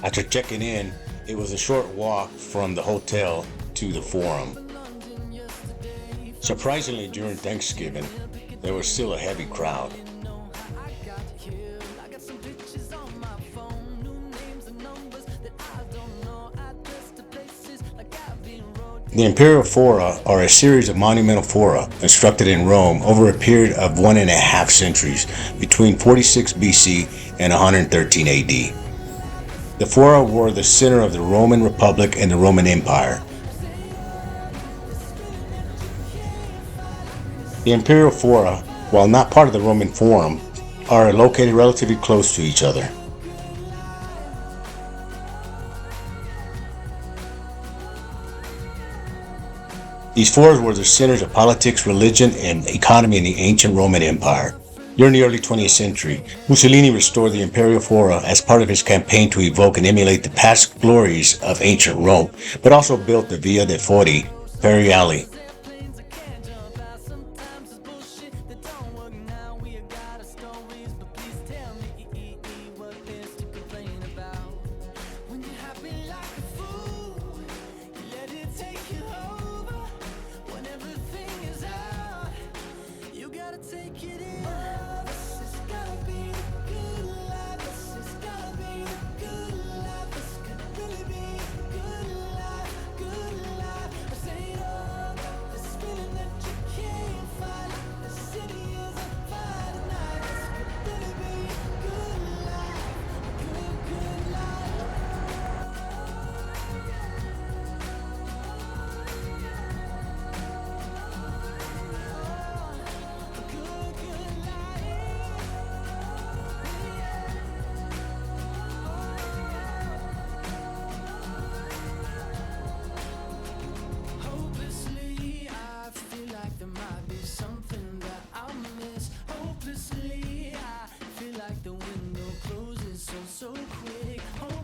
After checking in, it was a short walk from the hotel to the Forum. Surprisingly, during Thanksgiving, there was still a heavy crowd. The Imperial Fora are a series of monumental fora constructed in Rome over a period of 1.5 centuries between 46 BC and 113 AD. The fora were the center of the Roman Republic and the Roman Empire. The Imperial Fora, while not part of the Roman Forum, are located relatively close to each other. These forums were the centers of politics, religion, and economy in the ancient Roman Empire. During the early 20th century, Mussolini restored the Imperial Fora as part of his campaign to evoke and emulate the past glories of ancient Rome, but also built the Via dei Fori Imperiali.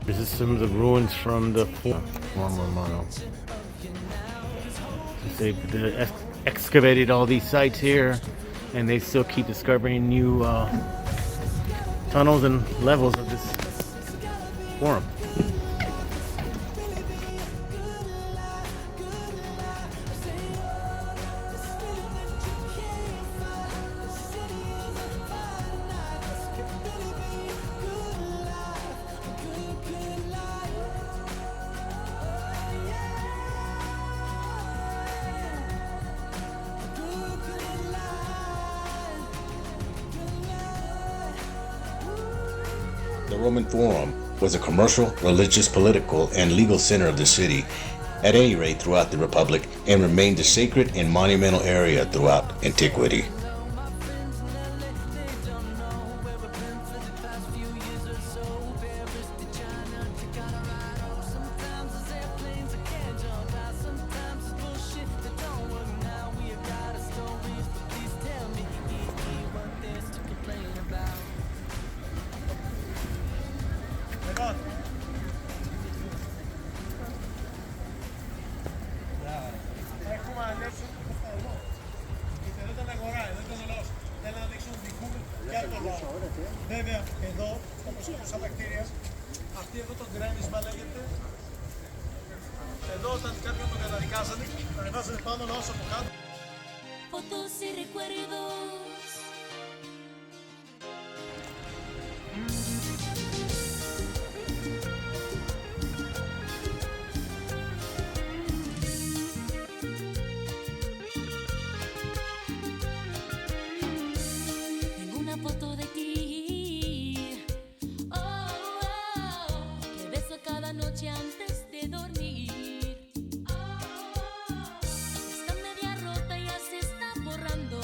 This is some of the ruins from the former mile. They've excavated all these sites here, and they still keep discovering new tunnels and levels of this forum. The Roman Forum was a commercial, religious, political, and legal center of the city, at any rate throughout the Republic, and remained a sacred and monumental area throughout antiquity. Βέβαια, εδώ, όπως και στα τα κτίρια, αυτή εδώ το γκρέμισμα λέγεται. Εδώ όταν κάποιον τον καταδικάζανε, τον ανεβάζανε πάνω λαός από κάτω. Fotos y recuerdos. Tengo una foto de ti. Que beso cada noche antes de dormir. Está media rota, ya se está borrando.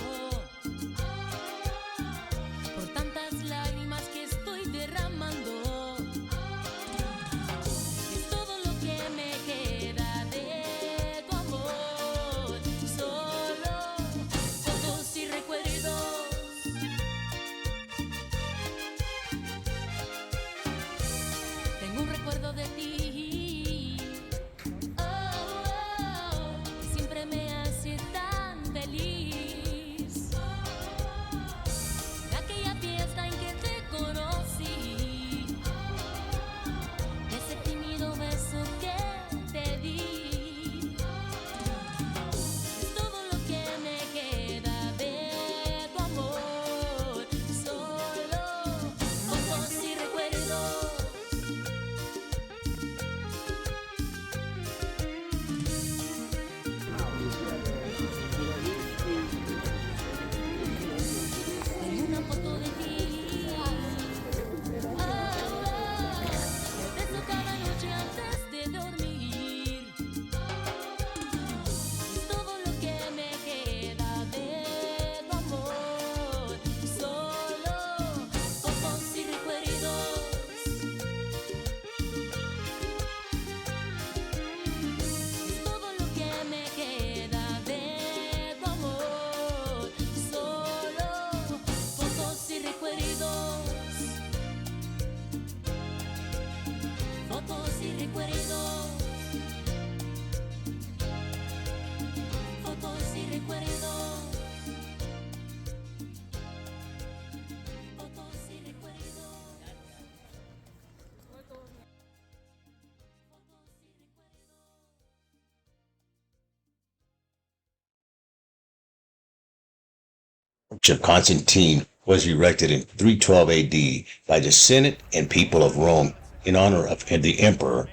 of Constantine was erected in 312 AD by the Senate and people of Rome in honor of the emperor.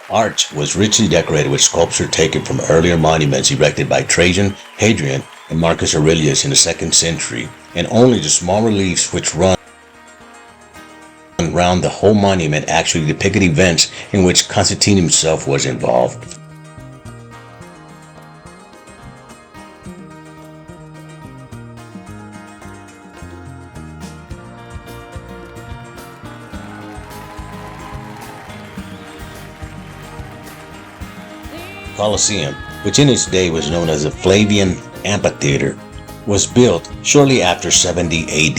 Arch was richly decorated with sculpture taken from earlier monuments erected by Trajan, Hadrian, and Marcus Aurelius in the 2nd century, and only the small reliefs which run around the whole monument actually depicted events in which Constantine himself was involved. Colosseum, which in its day was known as the Flavian Amphitheater, was built shortly after 70 AD.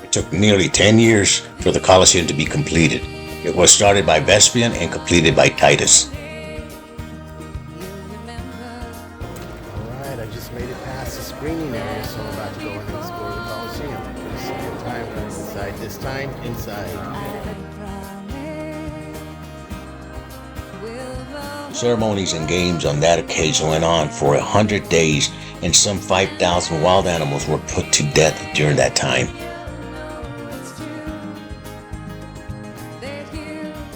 It took nearly 10 years for the Colosseum to be completed. It was started by Vespasian and completed by Titus. Alright, I just made it past the screening area, so I'm about to go and explore the Colosseum for the second time. Inside this time, inside. Ceremonies and games on that occasion went on for 100 days, and some 5,000 wild animals were put to death during that time.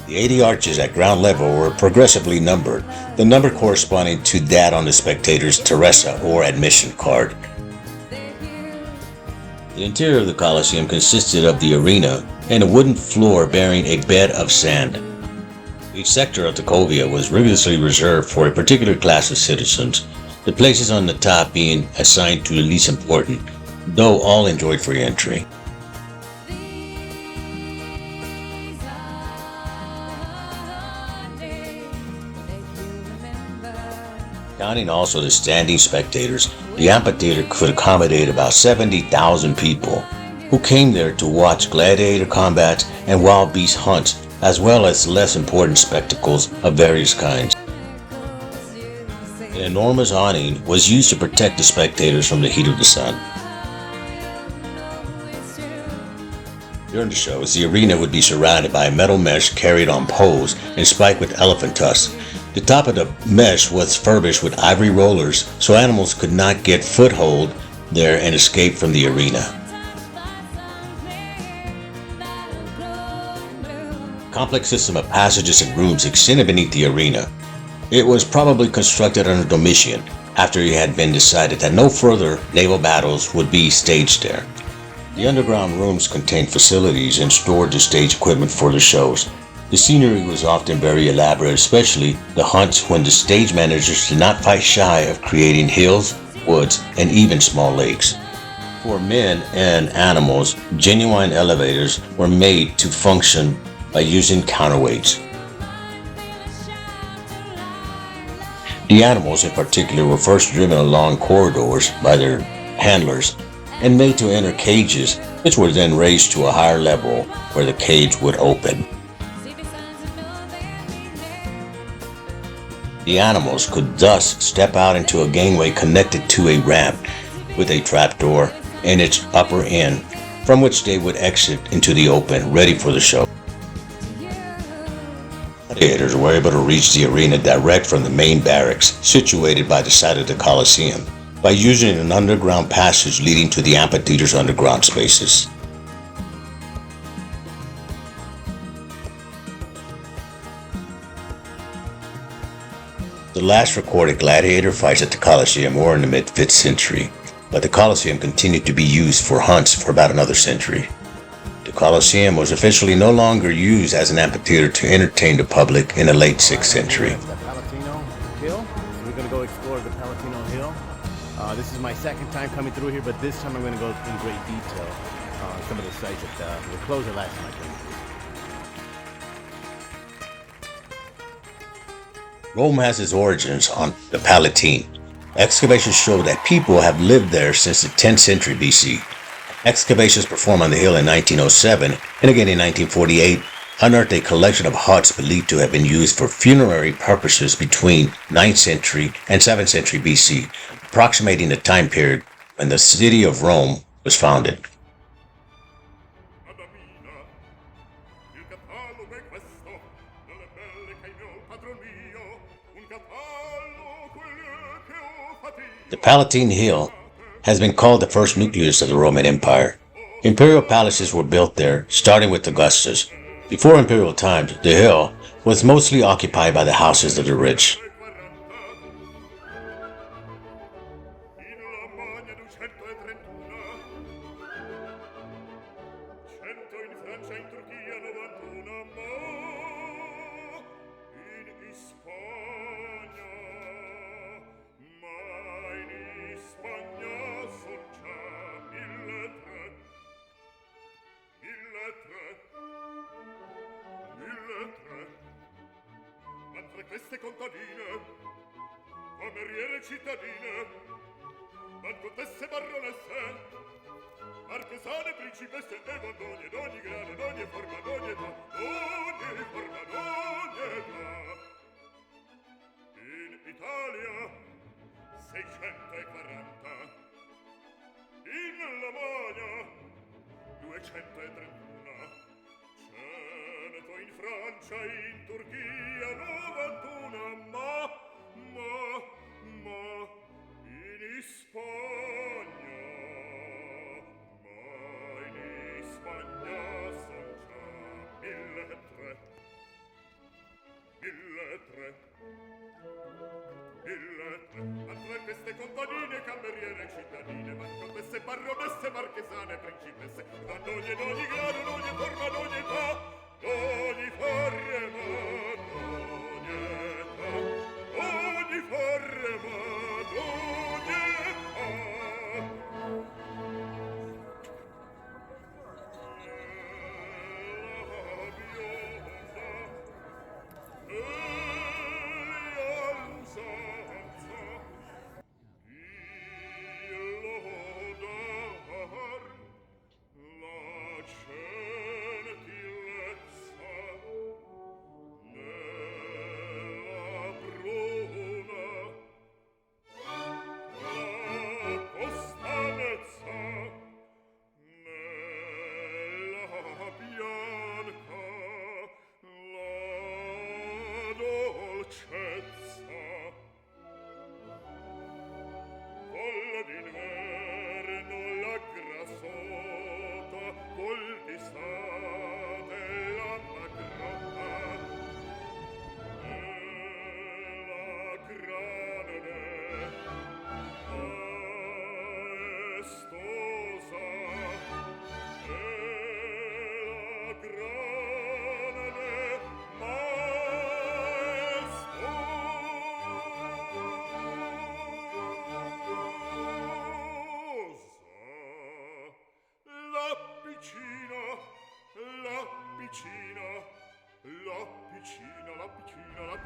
The 80 arches at ground level were progressively numbered, the number corresponding to that on the spectator's teresa or admission card. The interior of the Colosseum consisted of the arena and a wooden floor bearing a bed of sand. Each sector of the covea was rigorously reserved for a particular class of citizens, the places on the top being assigned to the least important, though all enjoyed free entry. Counting also the standing spectators, the amphitheater could accommodate about 70,000 people, who came there to watch gladiator combats and wild beast hunts, as well as less important spectacles of various kinds. An enormous awning was used to protect the spectators from the heat of the sun. During the shows, the arena would be surrounded by a metal mesh carried on poles and spiked with elephant tusks. The top of the mesh was furbished with ivory rollers so animals could not get foothold there and escape from the arena. A complex system of passages and rooms extended beneath the arena. It was probably constructed under Domitian after it had been decided that no further naval battles would be staged there. The underground rooms contained facilities and stored the stage equipment for the shows. The scenery was often very elaborate, especially the hunts, when the stage managers did not fight shy of creating hills, woods, and even small lakes. For men and animals, genuine elevators were made to function by using counterweights. The animals in particular were first driven along corridors by their handlers and made to enter cages, which were then raised to a higher level where the cage would open. The animals could thus step out into a gangway connected to a ramp with a trapdoor in its upper end, from which they would exit into the open, ready for the show. Gladiators were able to reach the arena direct from the main barracks, situated by the side of the Colosseum, by using an underground passage leading to the amphitheater's underground spaces. The last recorded gladiator fights at the Colosseum were in the mid-5th century, but the Colosseum continued to be used for hunts for about another century. The Colosseum was officially no longer used as an amphitheater to entertain the public in the late 6th century. The Palatino Hill. We're going to go explore the Palatino Hill. This is my second time coming through here, but this time I'm going to go in great detail on some of the sites that were closed the last time I came through. Rome has its origins on the Palatine. Excavations show that people have lived there since the 10th century BC. Excavations performed on the hill in 1907 and again in 1948 unearthed a collection of huts believed to have been used for funerary purposes between 9th century and 7th century BC, approximating the time period when the city of Rome was founded. The Palatine Hill has been called the first nucleus of the Roman Empire. Imperial palaces were built there, starting with Augustus. Before imperial times, the hill was mostly occupied by the houses of the rich. Queste contadine, cameriere cittadine, ma contesse baronesse, artesane, principesse e donne d'ogni grado, d'ogni forma, d'ogni età, d'ogni forma, d'ogni età. In Italia 640, in Lamagna 231, 100 in Francia, in Turchia 91, ma in Spagna, son già 1.300, 1.300, ma tra queste contadine, cameriere cittadine, ma contesse, baronesse, marchesane, principesse, d'ogni grado, d'ogni forma, d'ogni età, d'ogni forma, d'ogni età, d'ogni forma, d'ogni età.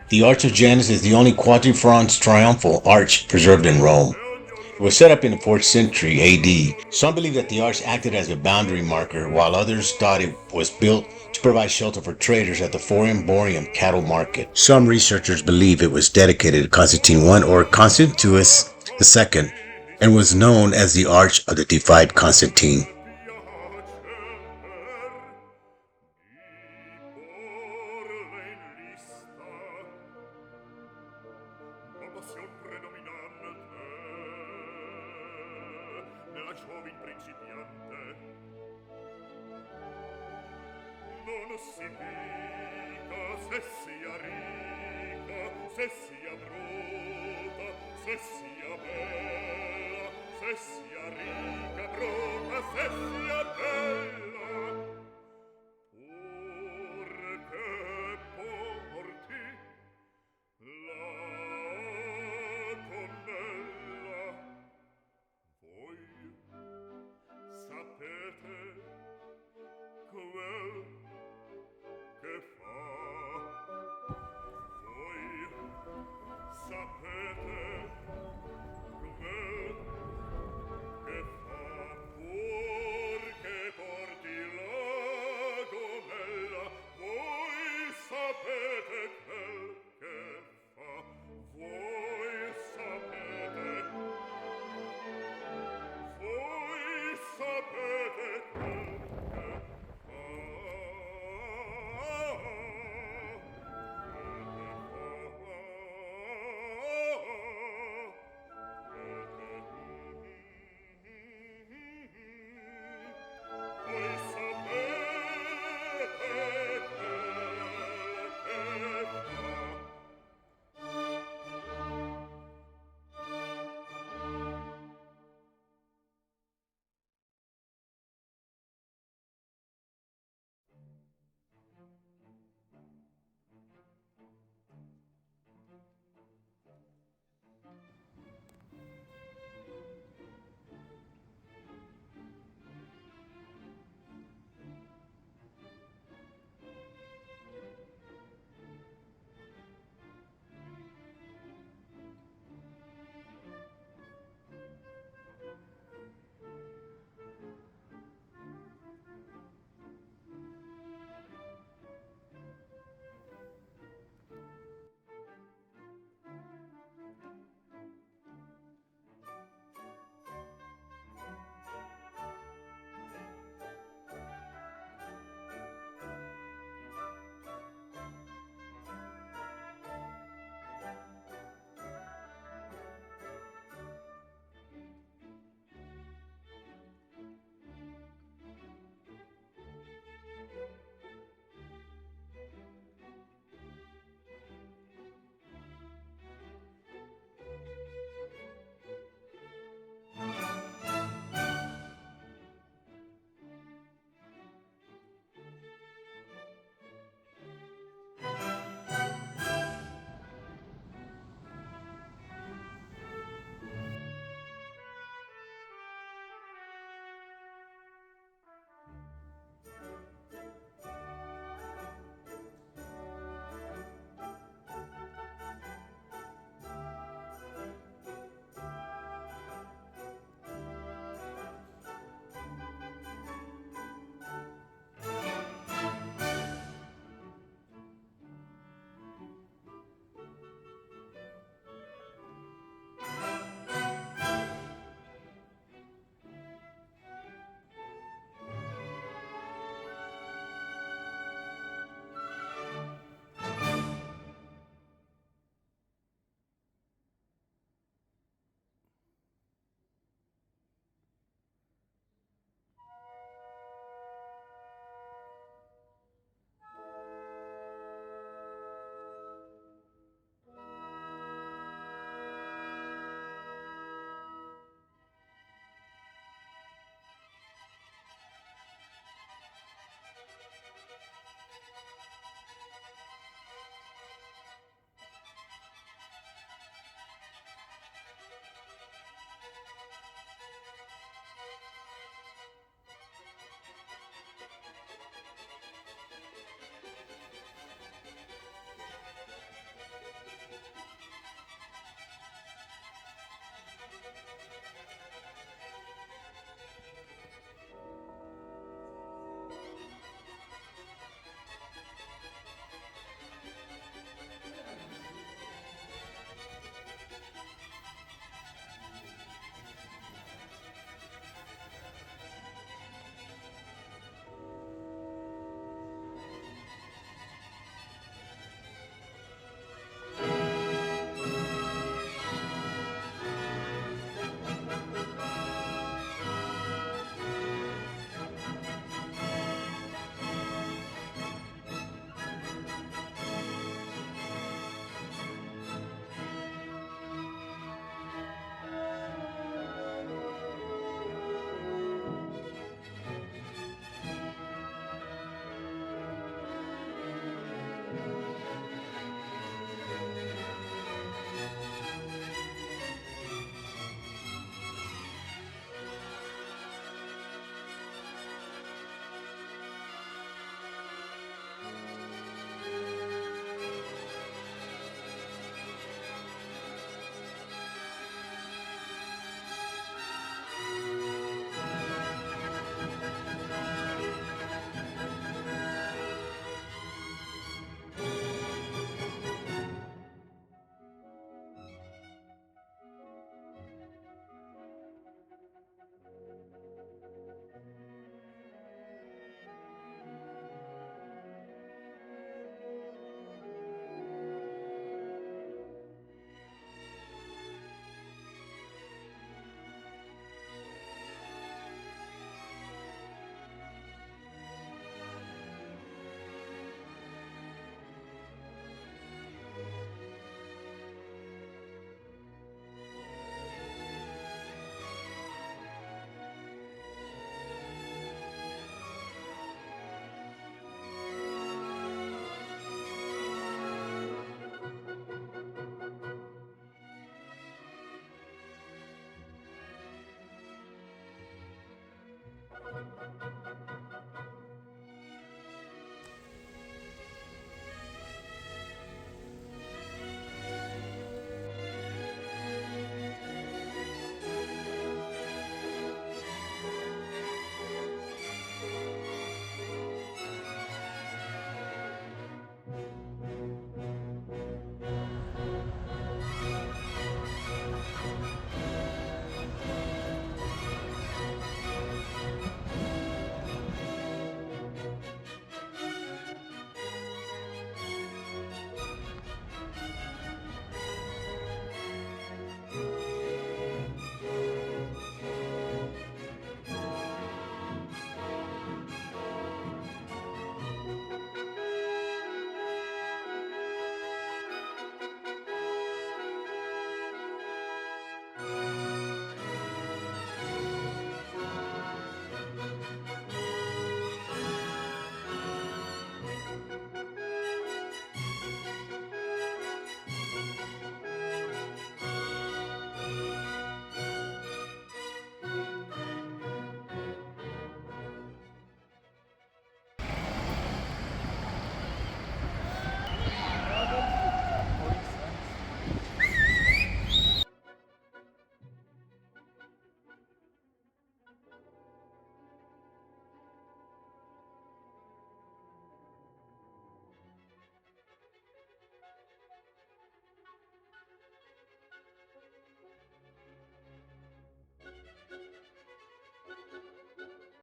The Arch of Janus is the only quadriforms triumphal arch preserved in Rome. It was set up in the 4th century AD. Some believe that the arch acted as a boundary marker, while others thought it was built to provide shelter for traders at the Forum Boarium cattle market. Some researchers believe it was dedicated to Constantine I or Constantius II and was known as the Arch of the Defied Constantine. Non si dica se sia ricca, se sia bruta, se sia bella, se sia ricca, bruta, se sia